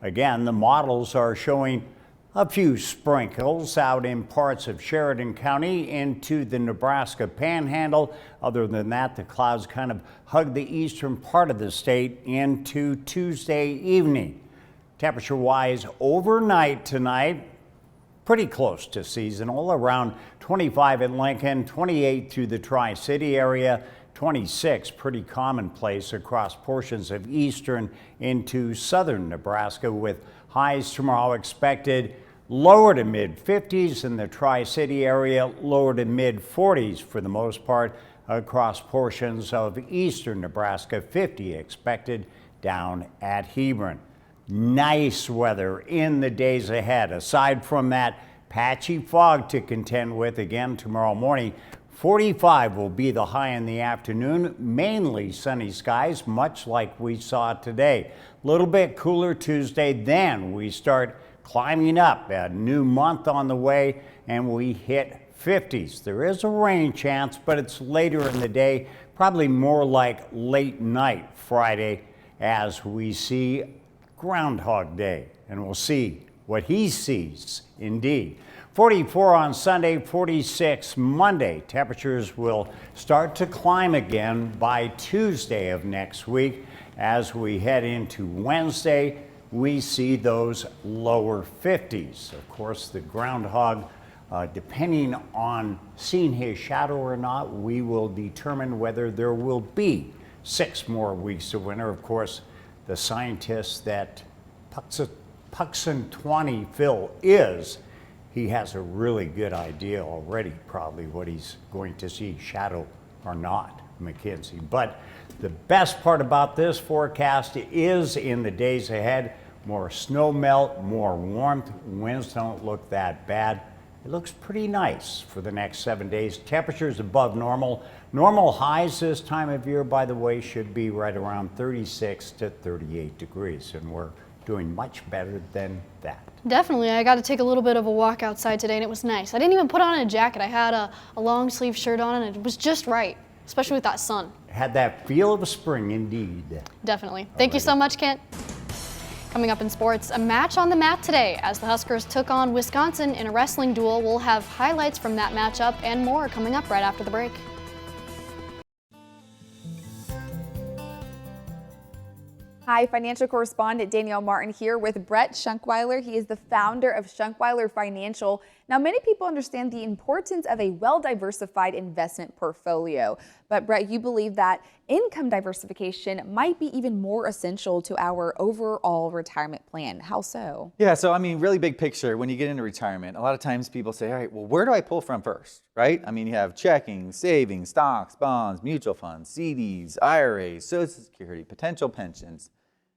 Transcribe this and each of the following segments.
Again, the models are showing a few sprinkles out in parts of Sheridan County into the Nebraska Panhandle. Other than that, the clouds kind of hug the eastern part of the state into Tuesday evening. Temperature-wise, overnight tonight, pretty close to seasonal, around 25 in Lincoln, 28 through the Tri-City area, 26 pretty commonplace across portions of eastern into southern Nebraska, with highs tomorrow expected lower to mid 50s in the Tri-City area, lower to mid 40s for the most part across portions of eastern Nebraska, 50 expected down at Hebron. Nice weather in the days ahead. Aside from that patchy fog to contend with again tomorrow morning, 45 will be the high in the afternoon, mainly sunny skies, much like we saw today. A little bit cooler Tuesday, then we start climbing up. A new month on the way, and we hit 50s. There is a rain chance, but it's later in the day, probably more like late night Friday, as we see Groundhog Day, and we'll see what he sees indeed. 44 on Sunday, 46 Monday. Temperatures will start to climb again by Tuesday of next week. As we head into Wednesday, we see those lower 50s. Of course, the groundhog, depending on seeing his shadow or not, we will determine whether there will be 6 more weeks of winter. Of course, the scientist that Puxantwani Phil is, he has a really good idea already, probably what he's going to see, shadow or not, McKinsey. But the best part about this forecast is in the days ahead, more snow melt, more warmth, winds don't look that bad. It looks pretty nice for the next 7 days. Temperatures above normal. Normal highs this time of year, by the way, should be right around 36 to 38 degrees, and we're doing much better than that. Definitely. I got to take a little bit of a walk outside today, and it was nice. I didn't even put on a jacket. I had a long sleeve shirt on, and it was just right, especially with that sun. Had that feel of spring indeed. Definitely. Thank you so much, Kent. Coming up in sports, a match on the mat today as the Huskers took on Wisconsin in a wrestling duel. We'll have highlights from that matchup and more coming up right after the break. Hi, financial correspondent Danielle Martin here with Brett Schunkweiler. He is the founder of Schunkweiler Financial. Now, many people understand the importance of a well-diversified investment portfolio. But Brett, you believe that income diversification might be even more essential to our overall retirement plan. How so? Yeah, so I mean, really big picture, when you get into retirement, a lot of times people say, all right, well, where do I pull from first, right? I mean, you have checking, savings, stocks, bonds, mutual funds, CDs, IRAs, Social Security, potential pensions.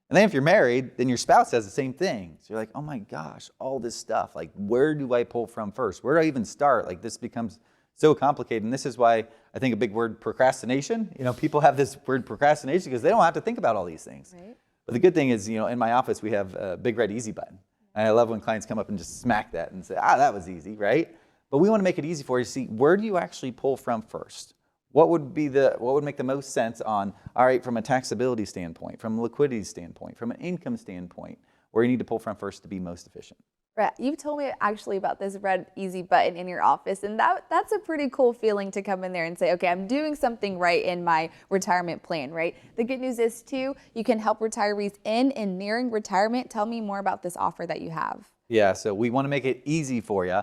And then if you're married, then your spouse has the same thing. So you're like, oh my gosh, all this stuff. Like, where do I pull from first? Where do I even start? Like, this becomes so complicated. And this is why I think a big word, procrastination. You know, people have this word procrastination because they don't have to think about all these things. Right. But the good thing is, you know, in my office, we have a big red easy button. And I love when clients come up and just smack that and say, that was easy, right? But we want to make it easy for you to see, where do you actually pull from first? What would make the most sense on, all right, from a taxability standpoint, from a liquidity standpoint, from an income standpoint, where you need to pull from first to be most efficient? Brett, you've told me actually about this red easy button in your office, and that's a pretty cool feeling to come in there and say, okay, I'm doing something right in my retirement plan, right? The good news is, too, you can help retirees in and nearing retirement. Tell me more about this offer that you have. Yeah, so we want to make it easy for you.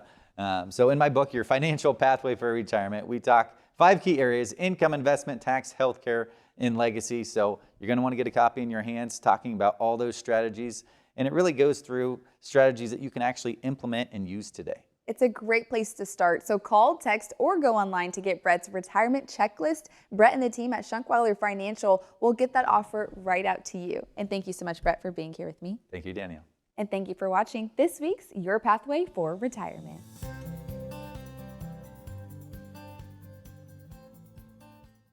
So in my book, Your Financial Pathway for Retirement, we talk 5 key areas: income, investment, tax, healthcare, and legacy. So you're going to want to get a copy in your hands talking about all those strategies. And it really goes through strategies that you can actually implement and use today. It's a great place to start. So call, text, or go online to get Brett's retirement checklist. Brett and the team at Schunkweiler Financial will get that offer right out to you. And thank you so much, Brett, for being here with me. Thank you, Danielle. And thank you for watching this week's Your Pathway for Retirement.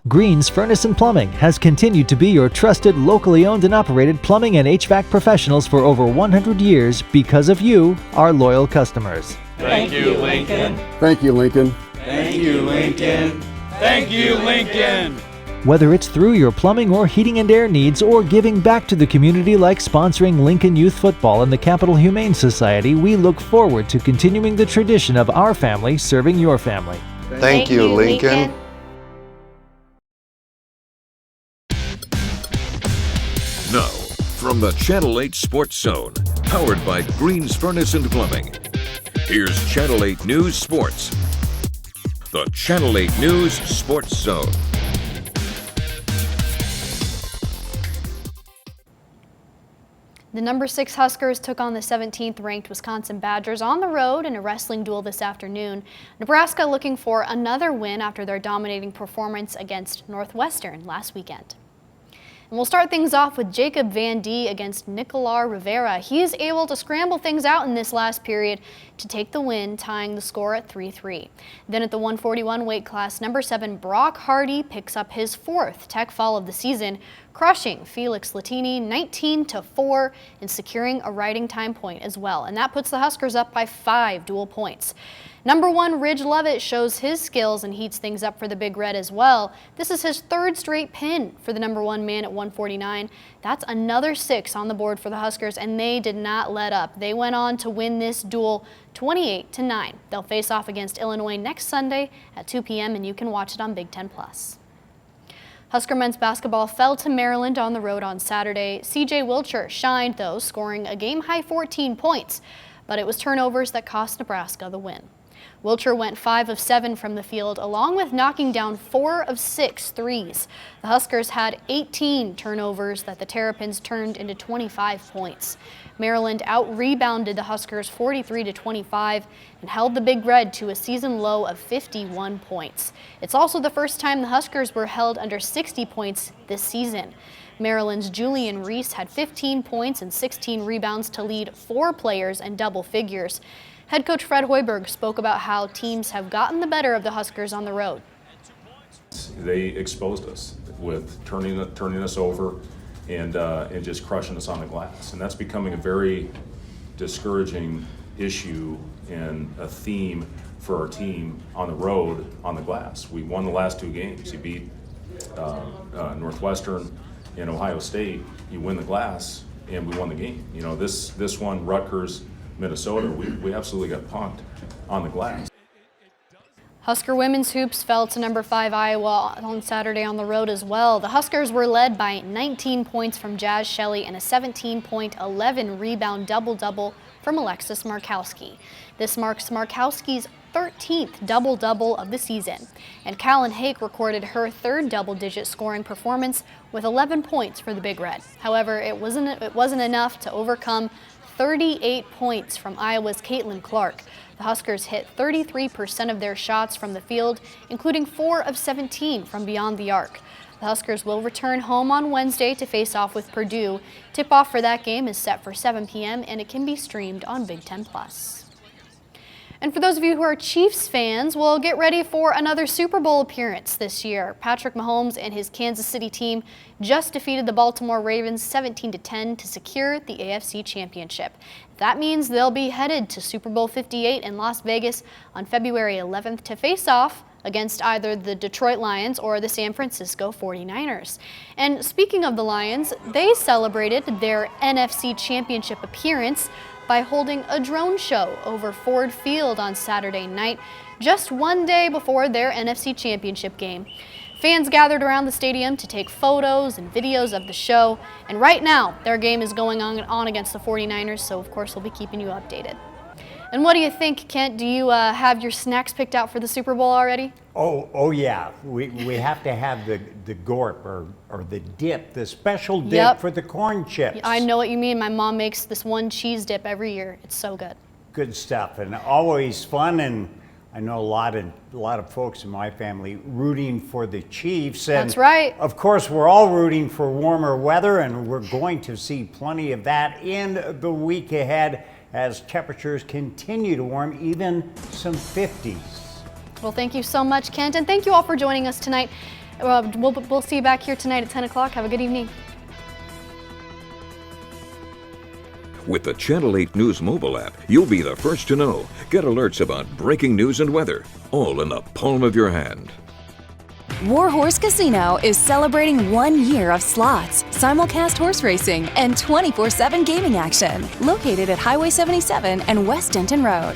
Green's Furnace and Plumbing has continued to be your trusted, locally owned and operated plumbing and HVAC professionals for over 100 years because of you, our loyal customers. Thank you, Lincoln. Thank you, Lincoln. Thank you, Lincoln. Thank you, Lincoln. Whether it's through your plumbing or heating and air needs or giving back to the community like sponsoring Lincoln Youth Football and the Capital Humane Society, we look forward to continuing the tradition of our family serving your family. Thank you, Lincoln. Now, from the Channel 8 Sports Zone, powered by Greens Furnace and Plumbing, here's Channel 8 News Sports. The Channel 8 News Sports Zone. The number 6 Huskers took on the 17th ranked Wisconsin Badgers on the road in a wrestling duel this afternoon. Nebraska looking for another win after their dominating performance against Northwestern last weekend. And we'll start things off with Jacob Van D against Nicolas Rivera. He is able to scramble things out in this last period to take the win, tying the score at 3-3. Then at the 141 weight class, number 7 Brock Hardy picks up his 4th tech fall of the season, crushing Felix Latini 19-4 and securing a riding time point as well. And that puts the Huskers up by 5 dual points. Number 1 Ridge Levitt shows his skills and heats things up for the Big Red as well. This is his 3rd straight pin for the number 1 man at 149. That's another 6 on the board for the Huskers, and they did not let up. They went on to win this duel 28-9. They'll face off against Illinois next Sunday at 2 p.m. and you can watch it on Big Ten Plus. Husker men's basketball fell to Maryland on the road on Saturday. C.J. Wilcher shined, though, scoring a game-high 14 points, but it was turnovers that cost Nebraska the win. Wilcher went 5 of 7 from the field, along with knocking down 4 of 6 threes. The Huskers had 18 turnovers that the Terrapins turned into 25 points. Maryland out-rebounded the Huskers 43-25 and held the Big Red to a season low of 51 points. It's also the first time the Huskers were held under 60 points this season. Maryland's Julian Reese had 15 points and 16 rebounds to lead 4 players in double figures. Head coach Fred Hoiberg spoke about how teams have gotten the better of the Huskers on the road. They exposed us with turning us over and just crushing us on the glass. And that's becoming a very discouraging issue and a theme for our team on the road on the glass. We won the last 2 games. You beat Northwestern and Ohio State. You win the glass, and we won the game. You know, this one, Rutgers, Minnesota, we absolutely got punked on the glass. Husker women's hoops fell to number 5 Iowa on Saturday on the road as well. The Huskers were led by 19 points from Jazz Shelley and a 17-point, 11-rebound double-double from Alexis Markowski. This marks Markowski's 13th double-double of the season, and Callan Hake recorded her 3rd double-digit scoring performance with 11 points for the Big Red. However, it wasn't enough to overcome 38 points from Iowa's Caitlin Clark. The Huskers hit 33% of their shots from the field, including 4 of 17 from beyond the arc. The Huskers will return home on Wednesday to face off with Purdue. Tip-off for that game is set for 7 p.m. and it can be streamed on Big Ten Plus. And for those of you who are Chiefs fans, well, get ready for another Super Bowl appearance this year. Patrick Mahomes and his Kansas City team just defeated the Baltimore Ravens 17-10 to secure the AFC Championship. That means they'll be headed to Super Bowl 58 in Las Vegas on February 11th to face off against either the Detroit Lions or the San Francisco 49ers. And speaking of the Lions, they celebrated their NFC Championship appearance by holding a drone show over Ford Field on Saturday night, just one day before their NFC Championship game. Fans gathered around the stadium to take photos and videos of the show, and right now their game is going on against the 49ers, so of course we'll be keeping you updated. And what do you think, Kent? Do you have your snacks picked out for the Super Bowl already? Oh yeah. We have to have the gorp or the dip, the special dip Yep. for the corn chips. I know what you mean. My mom makes this one cheese dip every year. It's so good. Good stuff, and always fun. And I know a lot of folks in my family rooting for the Chiefs. And That's right. Of course, we're all rooting for warmer weather, and we're going to see plenty of that in the week ahead as temperatures continue to warm, even some 50s. Well, thank you so much, Kent, and thank you all for joining us tonight. We'll see you back here tonight at 10 o'clock. Have a good evening. With the Channel 8 News mobile app, you'll be the first to know. Get alerts about breaking news and weather, all in the palm of your hand. Warhorse Casino is celebrating 1 year of slots, simulcast horse racing, and 24/7 gaming action. Located at Highway 77 and West Denton Road.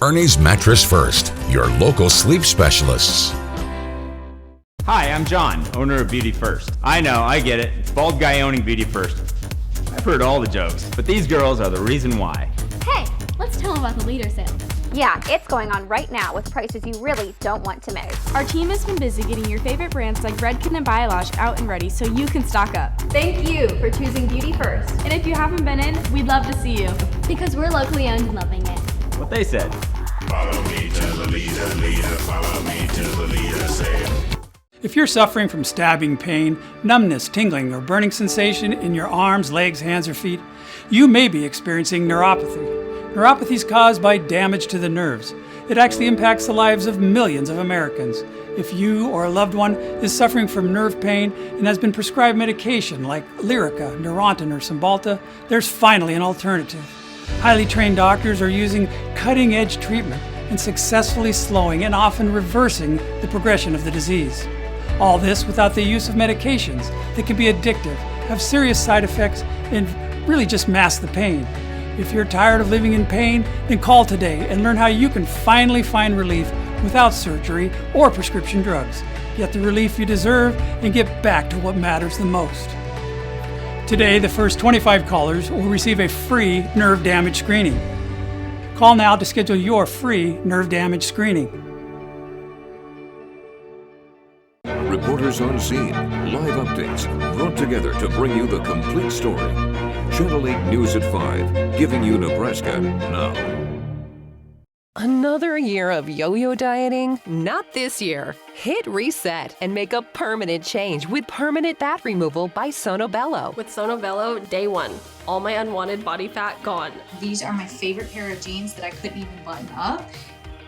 Ernie's Mattress First, your local sleep specialists. Hi, I'm John, owner of Beauty First. I know, I get it. Bald guy owning Beauty First. I've heard all the jokes, but these girls are the reason why. Hey, let's tell them about the leader sale. Yeah, it's going on right now with prices you really don't want to miss. Our team has been busy getting your favorite brands like Redken and Biolash out and ready so you can stock up. Thank you for choosing Beauty First. And if you haven't been in, we'd love to see you. Because we're locally owned and loving it. What they said. Follow me to the leader, follow me to the leader sale. If you're suffering from stabbing pain, numbness, tingling, or burning sensation in your arms, legs, hands, or feet, you may be experiencing neuropathy. Neuropathy is caused by damage to the nerves. It actually impacts the lives of millions of Americans. If you or a loved one is suffering from nerve pain and has been prescribed medication like Lyrica, Neurontin, or Cymbalta, there's finally an alternative. Highly trained doctors are using cutting-edge treatment and successfully slowing and often reversing the progression of the disease. All this without the use of medications that can be addictive, have serious side effects, and really just mask the pain. If you're tired of living in pain, then call today and learn how you can finally find relief without surgery or prescription drugs. Get the relief you deserve and get back to what matters the most. Today, the first 25 callers will receive a free nerve damage screening. Call now to schedule your free nerve damage screening. Reporters on scene, live updates, brought together to bring you the complete story. Channel 8 News at 5, giving you Nebraska now. Another year of yo-yo dieting? Not this year. Hit reset and make a permanent change with permanent fat removal by Sonobello. With Sonobello, day one, all my unwanted body fat gone. These are my favorite pair of jeans that I couldn't even button up.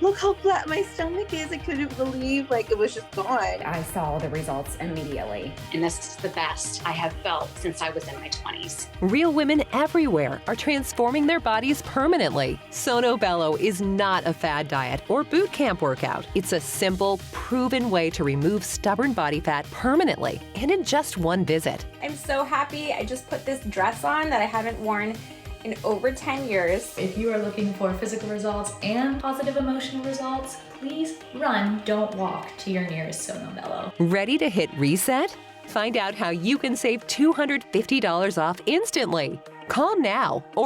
Look how flat my stomach is. I couldn't believe it was just gone. I saw the results immediately. And this is the best I have felt since I was in my 20s. Real women everywhere are transforming their bodies permanently. Sonobello is not a fad diet or boot camp workout. It's a simple, proven way to remove stubborn body fat permanently and in just one visit. I'm so happy. I just put this dress on that I haven't worn in over 10 years. If you are looking for physical results and positive emotional results, please run, don't walk to your nearest Sonobello. Ready to hit reset? Find out how you can save $250 off instantly. Call now or